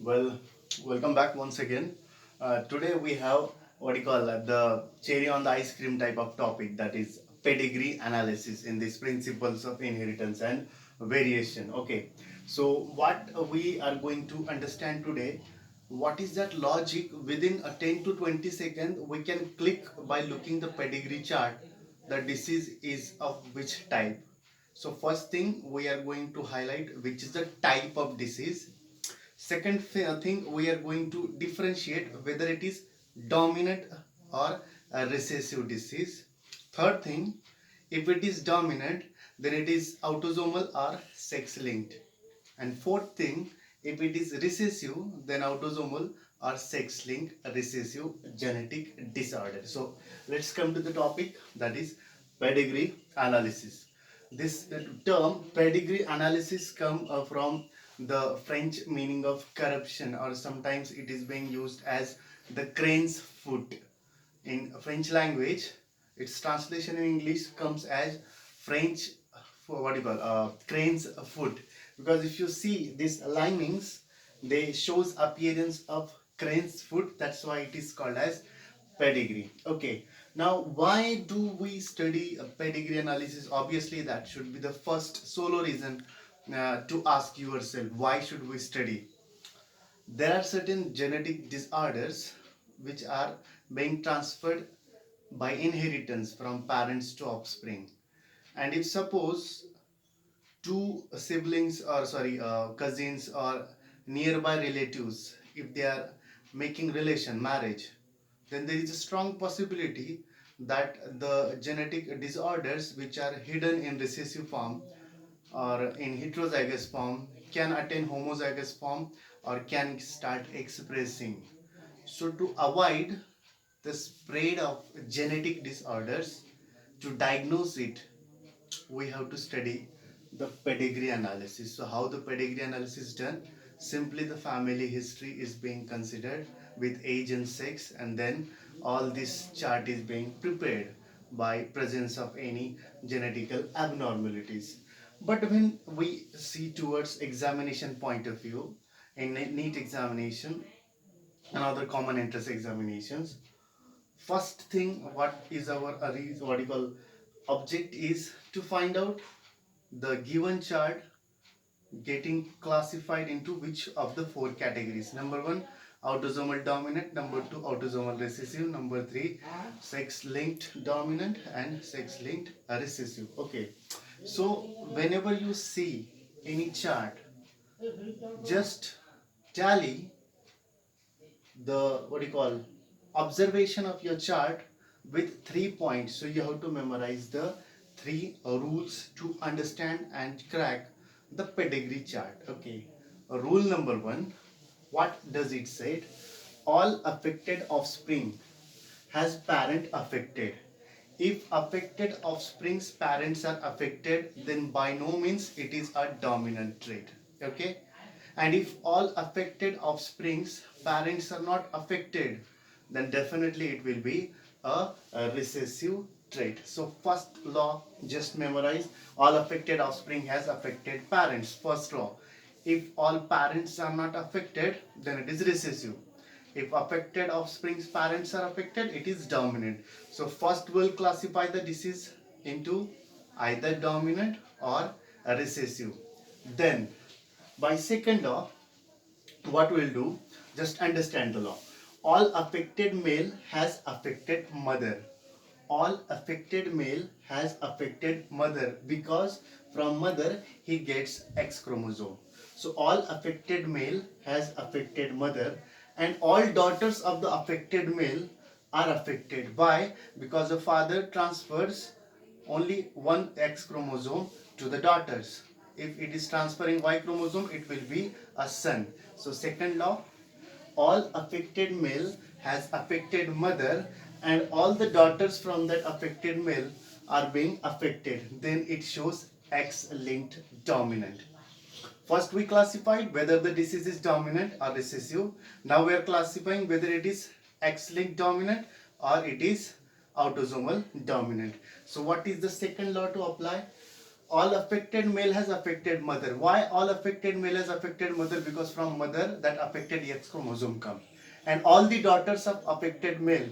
Well, welcome back once again. Today we have what you call the cherry on the ice cream type of topic, that is pedigree analysis in these principles of inheritance and variation. Okay, so what we are going to understand today, what is that logic within a 10 to 20 second we can click by looking the pedigree chart, the disease is of which type. So first thing we are going to highlight which is the type of disease. Second thing, we are going to differentiate whether it is dominant or a recessive disease. Third thing, if it is dominant, then it is autosomal or sex linked. And fourth thing, if it is recessive, then autosomal or sex linked recessive genetic disorder. So let's come to the topic, that is pedigree analysis. This term pedigree analysis come from the French meaning of corruption, or sometimes it is being used as the crane's foot. In French language, its translation in English comes as French for what you call crane's foot. Because if you see these linings, they shows appearance of crane's foot. That's why it is called as pedigree. Okay. Now, why do we study a pedigree analysis? Obviously, that should be the first solo reason to ask yourself, why should we study? There are certain genetic disorders which are being transferred by inheritance from parents to offspring. And if suppose two siblings, or sorry, cousins or nearby relatives, if they are making relation marriage, then there is a strong possibility that the genetic disorders which are hidden in recessive form or in heterozygous form can attain homozygous form or can start expressing. So to avoid the spread of genetic disorders, to diagnose it, we have to study the pedigree analysis. So how the pedigree analysis is done? Simply the family history is being considered with age and sex, and then all this chart is being prepared by presence of any genetical abnormalities. But when we see towards examination point of view, in NEET examination and other common entrance examinations, first thing what is our what you call object is to find out the given chart getting classified into which of the four categories. Number one, autosomal dominant. Number two, autosomal recessive. Number three, sex linked dominant and sex linked recessive. Okay, so whenever you see any chart, just tally the what do you call observation of your chart with 3 points. So you have to memorize the three rules to understand and crack the pedigree chart. Okay, rule number one, what does it say? All affected offspring has parent affected. If affected offspring's parents are affected, then by no means it is a dominant trait. Okay, and if all affected offspring's parents are not affected, then definitely it will be a recessive trait. So first law, just memorize, all affected offspring has affected parents. First law, if all parents are not affected, then it is recessive. If affected offspring's parents are affected, it is dominant. So first we'll classify the disease into either dominant or a recessive. Then by second law, what we'll do, just understand the law. All affected male has affected mother. All affected male has affected mother, because from mother he gets X chromosome. So all affected male has affected mother, and all daughters of the affected male are affected. Why? Because the father transfers only one X chromosome to the daughters. If it is transferring Y chromosome, it will be a son. So second law, all affected male has affected mother, and all the daughters from that affected male are being affected. Then it shows X linked dominant. First we classified whether the disease is dominant or recessive. Now we are classifying whether it is X-linked dominant or it is autosomal dominant. So what is the second law to apply? all affected male has affected mother. Why all affected male has affected mother? Because from mother that affected X chromosome come, and all the daughters of affected male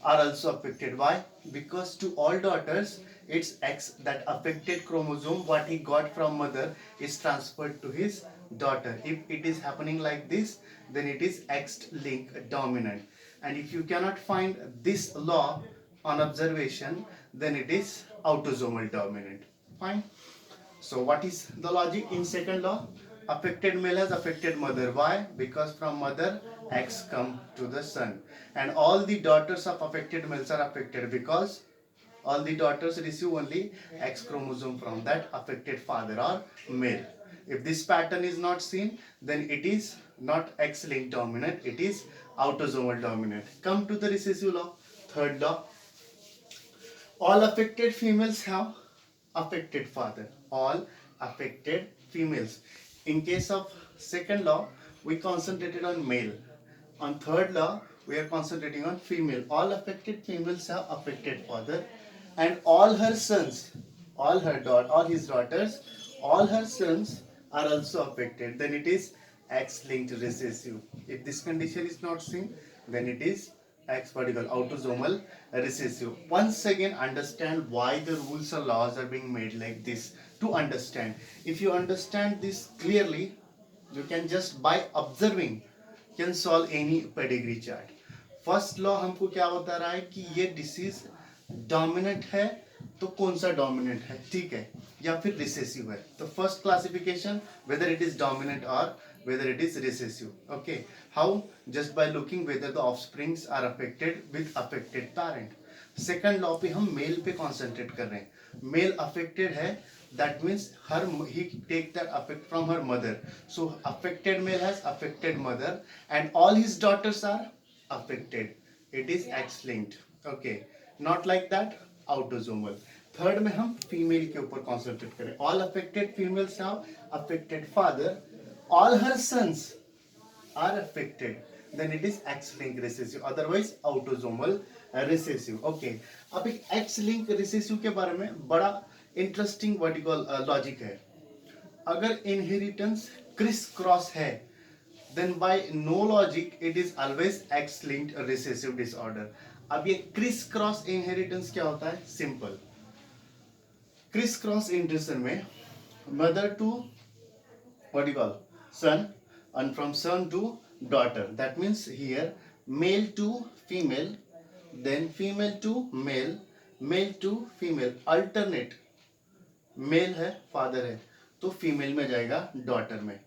are also affected. Why? Because to all daughters, it's X, that affected chromosome what he got from mother is transferred to his daughter. If it is happening like this, then it is X-linked dominant. And if you cannot find this law on observation, then it is autosomal dominant. Fine. So what is the logic in second law? Affected male has affected mother. Why? Because from mother X come to the son, and all the daughters of affected males are affected because all the daughters receive only X chromosome from that affected father or male. If this pattern is not seen, then it is not X-linked dominant, it is autosomal dominant. Come to the recessive law, third law. All affected females have affected father. All affected females. In case of second law, we concentrated on male. On third law, we are concentrating on female. All affected females have affected father, and all her sons, all his daughters, all her sons are also affected. Then it is X-linked recessive. If this condition is not seen, then it is X particle autosomal recessive. Once again, understand why the rules or laws are being made like this. To understand, if you understand this clearly, you can just by observing can solve any pedigree chart. First law हमको क्या बता रहा है कि ये disease dominant है, तो कौन सा डोमिनेंट है, ठीक है, या फिर रिसेसिव है. तो first classification whether it is dominant और whether it is recessive. Okay, how? Just by looking whether the offsprings are affected with affected parent. Second law पे हम मेल पे कॉन्सेंट्रेट कर रहे हैं. मेल अफेक्टेड है, that means he take that affect from her mother. So affected male has affected mother and all his daughters are affected. It is X-linked. Okay, not like that autosomal. Third में हम female के ऊपर concentrate करें. All affected females have affected father. All her sons are affected, then it is X-linked recessive, otherwise autosomal recessive. Okay, अब एक X-linked recessive के बारे में बड़ा इंटरेस्टिंग वर्टिकल लॉजिक है. अगर इनहेरिटेंस क्रिस क्रॉस है, then by no logic it is always X-linked recessive disorder. अब ये क्रिस क्रॉस इनहेरिटेंस क्या होता है? सिंपल. क्रिस क्रॉस इनहेरिटेंस में mother to what you call son, and from son to daughter. That means here male to female, then female to male, male to female, alternate. Male है, father है, तो female में जाएगा daughter में,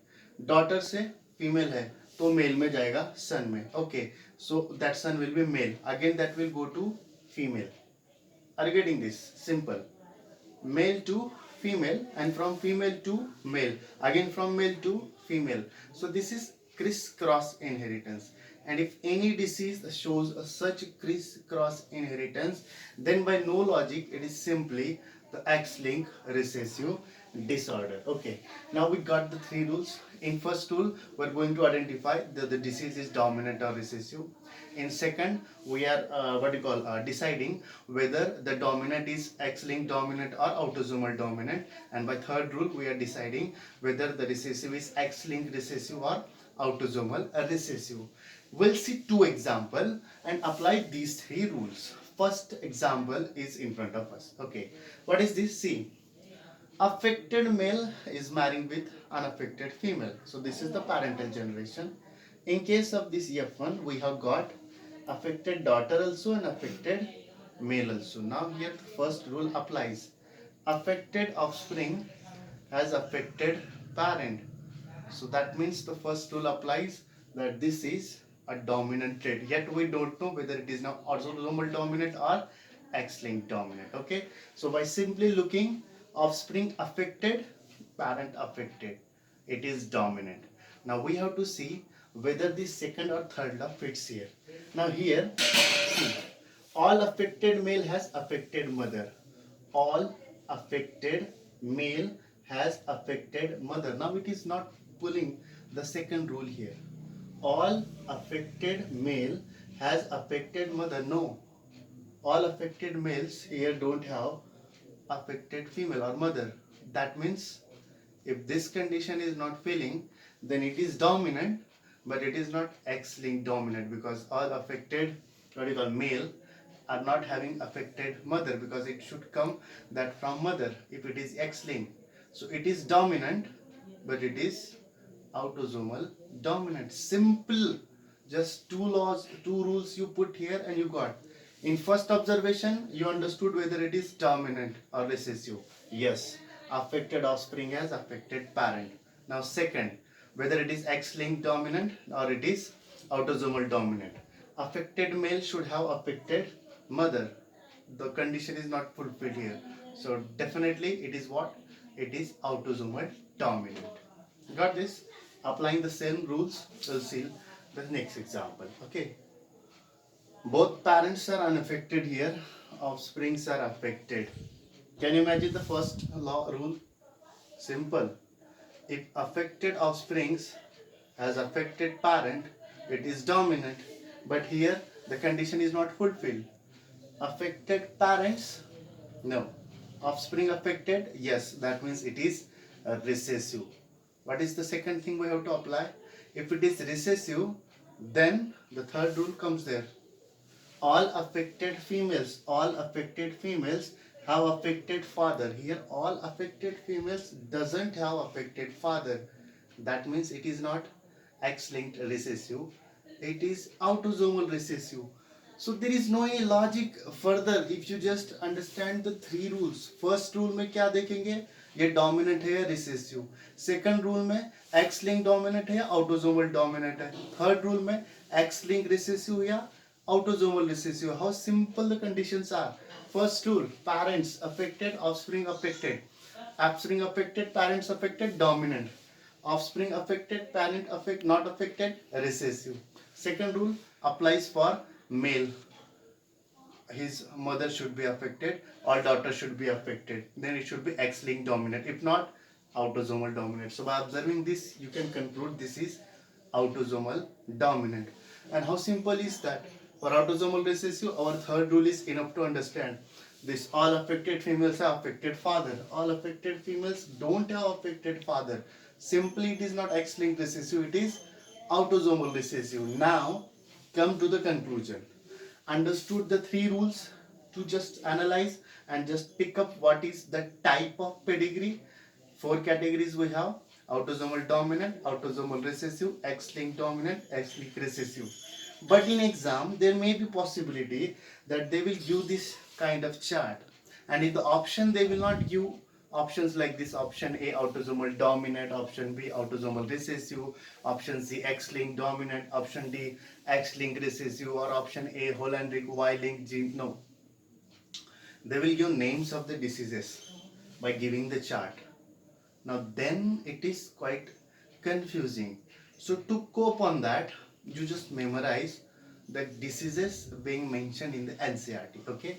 daughter से female है तो mail में जाएगा सन में. Okay, so that son will be male, again that will go to female. Are you getting this? Simple. Male to female and from female to male, again from male to female. So this is criss-cross inheritance, and if any disease shows such criss-cross inheritance, then by no logic it is simply the X-linked recessive disorder. Okay, now we got the three rules. In first rule, we're going to identify the disease is dominant or recessive. In second, we are deciding whether the dominant is X-linked dominant or autosomal dominant. And by third rule, we are deciding whether the recessive is X-linked recessive or autosomal recessive. We'll see two examples and apply these three rules. First example is in front of us. Okay, what is this? See, affected male is marrying with unaffected female. So this is the parental generation. In case of this F1, we have got affected daughter also and affected male also. Now here the first rule applies. Affected offspring has affected parent. So that means the first rule applies, that this is a dominant trait. Yet we don't know whether it is now autosomal dominant or X-linked dominant. Okay. So by simply looking offspring affected, parent affected, it is dominant. Now we have to see whether the second or third law fits here. Now here, see, all affected male has affected mother. All affected male has affected mother. Now it is not pulling the second rule here. All affected male has affected mother. No, all affected males here don't have affected female or mother. That means if this condition is not filling, then it is dominant, but it is not X-linked dominant, because all affected, what do you call, male are not having affected mother, because it should come that from mother if it is X-linked. So it is dominant, but it is autosomal dominant. Simple. Just two laws, two rules you put here and you got. In first observation, you understood whether it is dominant or recessive. Yes, affected offspring has affected parent. Now second, whether it is X-linked dominant or it is autosomal dominant. Affected male should have affected mother. The condition is not fulfilled here. So definitely it is what? It is autosomal dominant. Got this? Applying the same rules, we'll see the next example. Okay. Both parents are unaffected here, offsprings are affected. Can you imagine the first law rule? Simple. If affected offsprings has affected parent, it is dominant. But here the condition is not fulfilled. Affected parents, no. Offspring affected, yes, that means it is recessive. What is the second thing we have to apply? If it is recessive, then the third rule comes there. All affected females have affected father. Here all affected females doesn't have affected father. That means it is not X-linked recessive. It is autosomal recessive. So there is no logic further if you just understand the three rules. First rule में क्या देखेंगे? ये dominant है या recessive. Second rule में X-linked dominant है या autosomal dominant है. Third rule में X-linked recessive या autosomal recessive. How simple the conditions are. First rule, parents affected, offspring affected. Offspring affected, parents affected, dominant. Offspring affected, parent not affected, recessive. Second rule applies for male. His mother should be affected or daughter should be affected. Then it should be X-linked dominant. If not, autosomal dominant. So by observing this, you can conclude this is autosomal dominant. And how simple is that? For autosomal recessive, our third rule is enough to understand. This all affected females have affected father. All affected females don't have affected father. Simply it is not X-linked recessive, it is autosomal recessive. Now come to the conclusion. Understood the three rules to just analyze and just pick up what is the type of pedigree. Four categories we have: autosomal dominant, autosomal recessive, X-linked dominant, X-linked recessive. But in exam there may be possibility that they will give this kind of chart, and in the option they will not give options like this: option A autosomal dominant, option B autosomal recessive, option C X-linked dominant, option D X-linked recessive, or option A Hollandrick Y-linked gene. No, they will give names of the diseases by giving the chart. Now then it is quite confusing. So to cope on that, you just memorize the diseases being mentioned in the NCERT. Okay.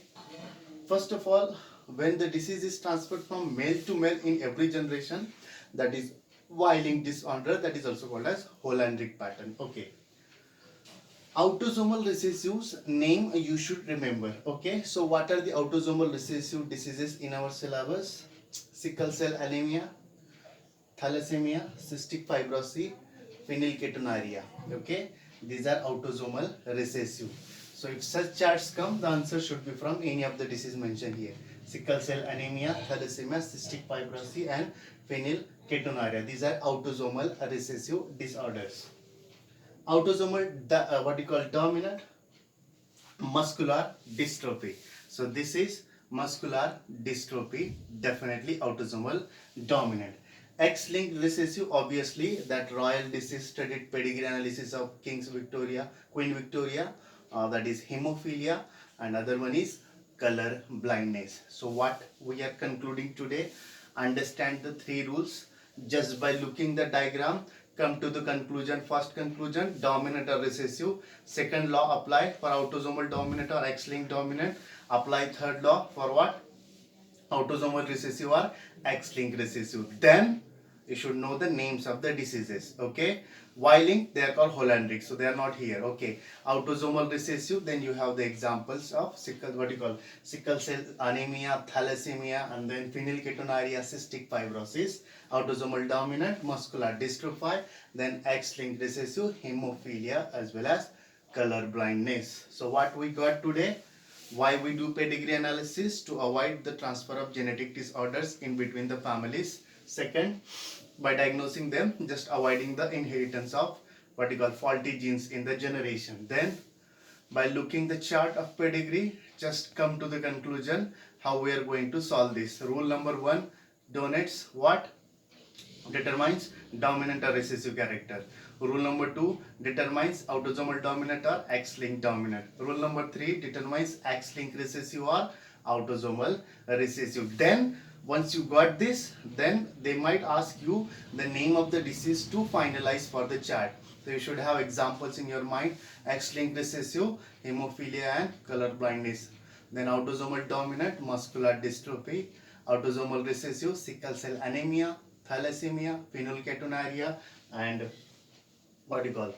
First of all, when the disease is transferred from male to male in every generation, that is Y-linked disorder, that is also called as Hollandrick pattern. Okay. Autosomal recessives name you should remember. Okay. So what are the autosomal recessive diseases in our syllabus? Sickle cell anemia, thalassemia, cystic fibrosis, phenylketonuria. Okay. These are autosomal recessive. So if such charts come, the answer should be from any of the diseases mentioned here. Sickle cell anemia, thalassemia, cystic fibrosis and phenylketonuria. These are autosomal recessive disorders. Autosomal, what you call dominant, muscular dystrophy. So this is muscular dystrophy, definitely autosomal dominant. X-linked recessive, obviously that royal disease studied pedigree analysis of Queen Victoria, that is hemophilia, and other one is color blindness. So what we are concluding today, understand the three rules. Just by looking the diagram, come to the conclusion. First conclusion, dominant or recessive. Second law apply for autosomal dominant or X-linked dominant. Apply third law for what? Autosomal recessive or X-linked recessive. Then you should know the names of the diseases. Okay, Y-linked, they are called Hollandric, so they are not here. Okay, autosomal recessive, then you have the examples of sickle, what you call sickle cell anemia, thalassemia, and then phenylketonuria, cystic fibrosis. Autosomal dominant, muscular dystrophy, then X-linked recessive, hemophilia, as well as color blindness. So what we got today? Why we do pedigree analysis? To avoid the transfer of genetic disorders in between the families. Second, by diagnosing them, just avoiding the inheritance of what you call faulty genes in the generation. Then by looking the chart of pedigree, just come to the conclusion how we are going to solve this. Rule number 1 donates what? Determines dominant or recessive character. Rule number 2 determines autosomal dominant or X-linked dominant. Rule number 3 determines X-linked recessive or autosomal recessive. Then once you got this, then they might ask you the name of the disease to finalize for the chart. So you should have examples in your mind: X-linked recessive, hemophilia, and color blindness. Then autosomal dominant, muscular dystrophy; autosomal recessive, sickle cell anemia, thalassemia, phenylketonuria, and what do you call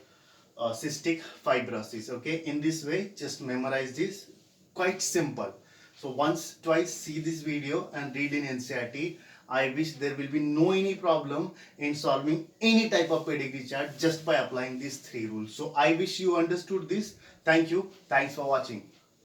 cystic fibrosis. Okay, in this way, just memorize this. Quite simple. So once, twice see this video and read in NCERT. I wish there will be no any problem in solving any type of pedigree chart just by applying these 3 rules. So I wish you understood this. Thank you. Thanks for watching.